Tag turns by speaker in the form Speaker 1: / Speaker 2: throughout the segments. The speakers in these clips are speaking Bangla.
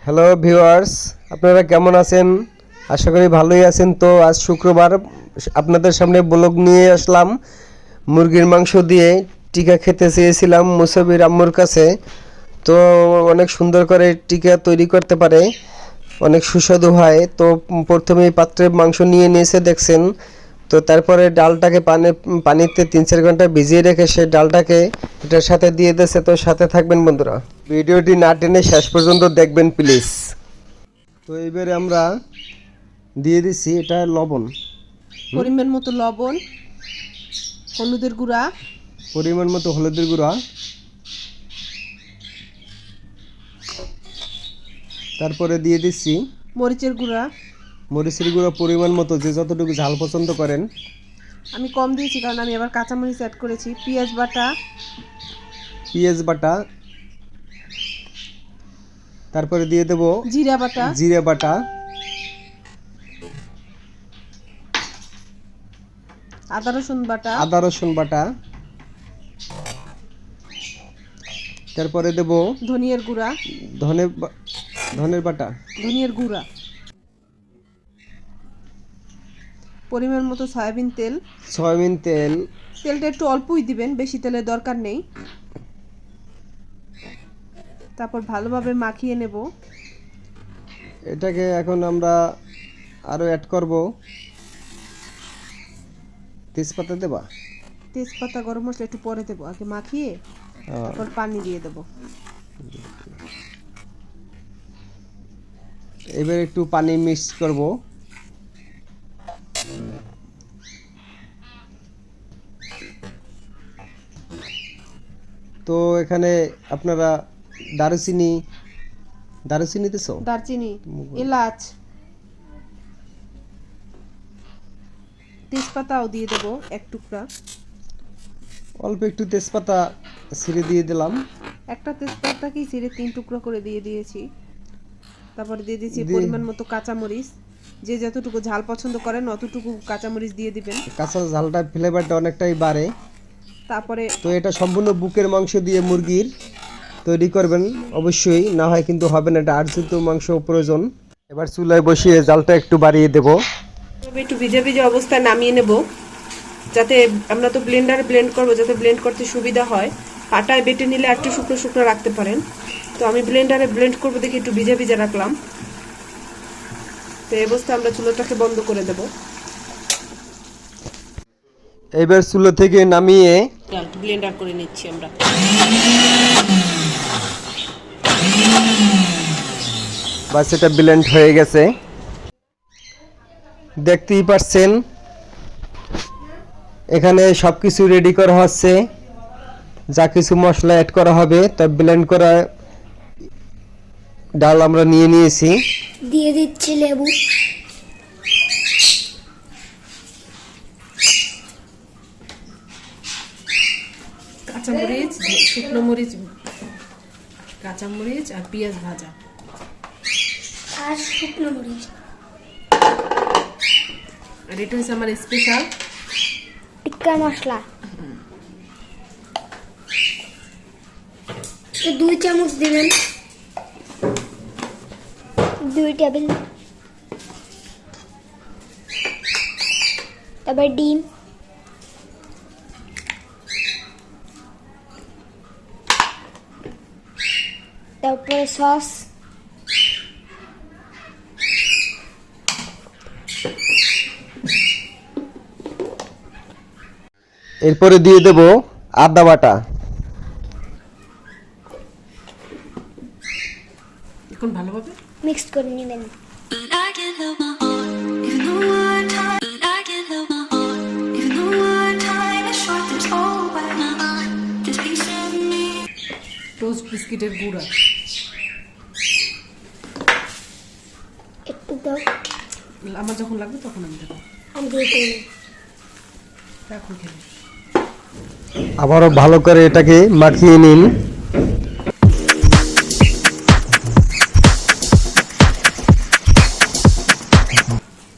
Speaker 1: হ্যালো ভিউয়ার্স, আপনারা কেমন আছেন? আশা করি ভালোই আছেন। তো আজ শুক্রবার আপনাদের সামনে ব্লগ নিয়ে আসলাম। মুরগির মাংস দিয়ে টিকা খেতে চেয়েছিলাম মুসাবির আম্মুর কাছে। তো অনেক সুন্দর করে টিকা তৈরি করতে পারে, অনেক সুস্বাদু হয়। তো প্রথমেই পাত্রে মাংস নিয়ে নিয়েছে দেখছেন। তো তারপরে ডালটাকে পানিতে 3-4 ঘন্টা ভিজিয়ে রেখে সেই ডালটাকে এটার সাথে দিয়ে দিয়েছে। তো সাথে থাকবেন বন্ধুরা, ভিডিওটি না টেনে শেষ পর্যন্ত দেখবেন প্লিজ। তো এবারে আমরা দিয়ে দিচ্ছি এটা লবণ,
Speaker 2: পরিমাণ মতো লবণ, হলুদের গুঁড়া,
Speaker 1: পরিমাণ মতো হলুদের গুঁড়া, তারপরে দিয়ে দিচ্ছি
Speaker 2: মরিচের গুঁড়া।
Speaker 1: মরিচের গুঁড়া পরিমাণ মতো, যে যতটুকু ঝাল পছন্দ করেন।
Speaker 2: আমি কম দিয়েছি কারণ আমি আবার কাঁচামরিচ অ্যাড করেছি। পেঁয়াজ বাটা,
Speaker 1: পেঁয়াজ বাটা, তারপরে দিয়ে দেব
Speaker 2: জিরা বাটা,
Speaker 1: জিরা বাটা,
Speaker 2: আদা রসুন বাটা,
Speaker 1: আদা রসুন বাটা, তারপরে দেব
Speaker 2: ধনিয়ার গুঁড়া,
Speaker 1: ধনের বাটা,
Speaker 2: ধনিয়ার গুঁড়া, পরিমাণ মতো সয়াবিন তেল।
Speaker 1: সয়াবিন তেল।
Speaker 2: তেলটা একটু অল্পই দিবেন, বেশি তেলের দরকার নেই। তারপর ভালোভাবে মাখিয়ে নেব।
Speaker 1: এটাকে এখন আমরা আরো অ্যাড করব তেজপাতা। দেবা
Speaker 2: তেজপাতা, গরম মশলা একটু পরে দেবো, আগে মাখিয়ে তারপর পানি দিয়ে দেবো।
Speaker 1: এবার একটু পানি মিক্স করব। তো এখানে আপনারা দারুচিনি দিছো,
Speaker 2: দারচিনি, এলাচ, তেজপাতাও দিয়ে দেবো এক টুকরা।
Speaker 1: অল্প একটু তেজপাতা ছিঁড়ে দিয়ে দিলাম।
Speaker 2: একটা তেজপাতাকেই ছিঁড়ে 3 টুকরো করে দিয়ে দিয়েছি। তারপরে দিয়ে দিয়েছি পরিমাণ মতো কাঁচামরিচ। যে যতটুকু ঝাল পছন্দ করেন অতটুকু কাঁচামরিচ দিয়ে দিবেন।
Speaker 1: কাঁচা ঝালটা ফ্লেভারটা অনেকটাই বাড়ে।
Speaker 2: তারপরে
Speaker 1: তো এটা সম্পূর্ণ বুকের মাংস দিয়ে মুরগির তৈরি করবেন অবশ্যই, না হয় কিন্তু হবে না, এটা আর্জিত মাংস প্রয়োজন। এবার চুলায় বসিয়ে জালটা একটু বাড়িয়ে দেব।
Speaker 2: একটু ভিজে ভিজে অবস্থায় নামিয়ে নেব, যাতে আমরা তো ব্লেন্ডারে ব্লেন্ড করবো, যাতে ব্লেন্ড করতে সুবিধা হয়। পাটায় বেটে নিলে একটু শুকনো শুকনো রাখতে পারেন। তো আমি ব্লেন্ডারে ব্লেন্ড করবো দেখে একটু ভিজে ভিজে রাখলাম। তো এই অবস্থায় আমরা চুলাটাকে বন্ধ করে দেব।
Speaker 1: এবার চুলা থেকে নামিয়ে
Speaker 2: ব্লেন্ডার করে নিচ্ছি আমরা।
Speaker 1: বাস এটা ব্লেন্ড হয়ে গেছে, দেখতেই পাচ্ছেন। এখানে সব কিছু রেডি করা হচ্ছে, যা কিছু মশলা অ্যাড করা হবে। তা ব্লেন্ড করা ডাল আমরা নিয়ে নিয়েছি।
Speaker 3: দিয়ে দিচ্ছি লেবু,
Speaker 2: কাঁচামরিচ, শুকনো মরিচ, কাঁচামরিচ আর পেঁয়াজ ভাজা
Speaker 3: আর শুকনো মরিচ,
Speaker 2: আর এটা হচ্ছে আমার স্পেশাল
Speaker 3: টিক্কা মশলা। 2 চামচ দিবেন, 2 টেবিল। তারপর ডিম, তারপরে সস,
Speaker 1: এরপরে দিয়ে দেব আদা বাটা।
Speaker 2: এখন ভালোভাবে
Speaker 3: মিক্স করে নেবেন।
Speaker 2: টোস্ট বিস্কিটের গুঁড়া
Speaker 3: একটু দাও,
Speaker 2: আমার যখন লাগবে তখন আমি দেবো।
Speaker 3: আমি দিয়ে দিই।
Speaker 2: এখন খেলে
Speaker 1: আবারও ভালো করে এটাকে মাখিয়ে নিন।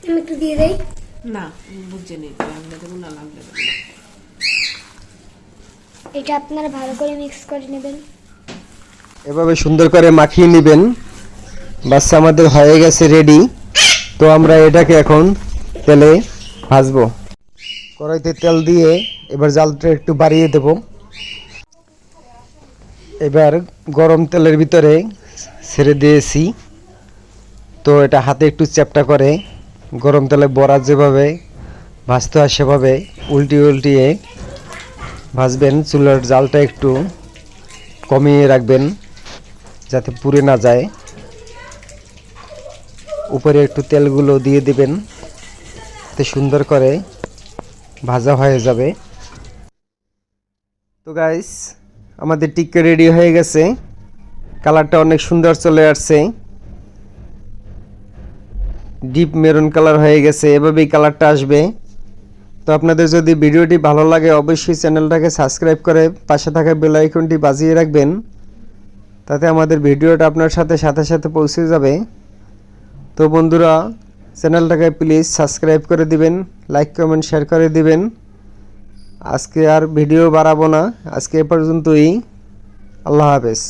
Speaker 3: আমি একটু দিয়ে দেই।
Speaker 2: না, বুঝে নিই, লাগলে দেবো, না লাগলে দেবো না।
Speaker 3: এটা আপনারা ভালো করে মিক্স করে নেবেন।
Speaker 1: এভাবে সুন্দর করে মাখিয়ে নেবেন। বাস আমাদের হয়ে গেছে রেডি। তো আমরা এটাকে এখন তেলে ভাজবো। কড়াইতে তেল দিয়ে এবার জালটা একটু বাড়িয়ে দেব। এবার গরম তেলের ভিতরে ছেড়ে দিয়েছি। তো এটা হাতে একটু চ্যাপটা করে গরম তেলে বড়া যেভাবে ভাজতে হয় সেভাবে উল্টিয়ে ভাজবেন। চুলার জালটা একটু কমিয়ে রাখবেন যাতে পুড়ে না যায়। উপরে একটু তেলগুলো দিয়ে দিবেন, এতে সুন্দর করে ভাজা হয়ে যাবে। তো গাইস, আমাদের টিক্কা রেডি হয়ে গেছে। কালারটা অনেক সুন্দর চলে আসছে, ডিপ মেরুন কালার হয়ে গেছে। এভাবেই কালারটা আসবে। তো আপনাদের যদি ভিডিওটি ভালো লাগে অবশ্যই চ্যানেলটাকে সাবস্ক্রাইব করে পাশে থাকা বেল আইকনটি বাজিয়ে রাখবেন, তাতে আমাদের ভিডিওটা আপনার সাথে সাথে পৌঁছে যাবে। তো বন্ধুরা, চ্যানেলটাকে প্লিজ সাবস্ক্রাইব করে দিবেন, লাইক কমেন্ট শেয়ার করে দিবেন। আজকে আর ভিডিও বাড়াবো না, আজকে এ পর্যন্তই। আল্লাহ হাফেজ।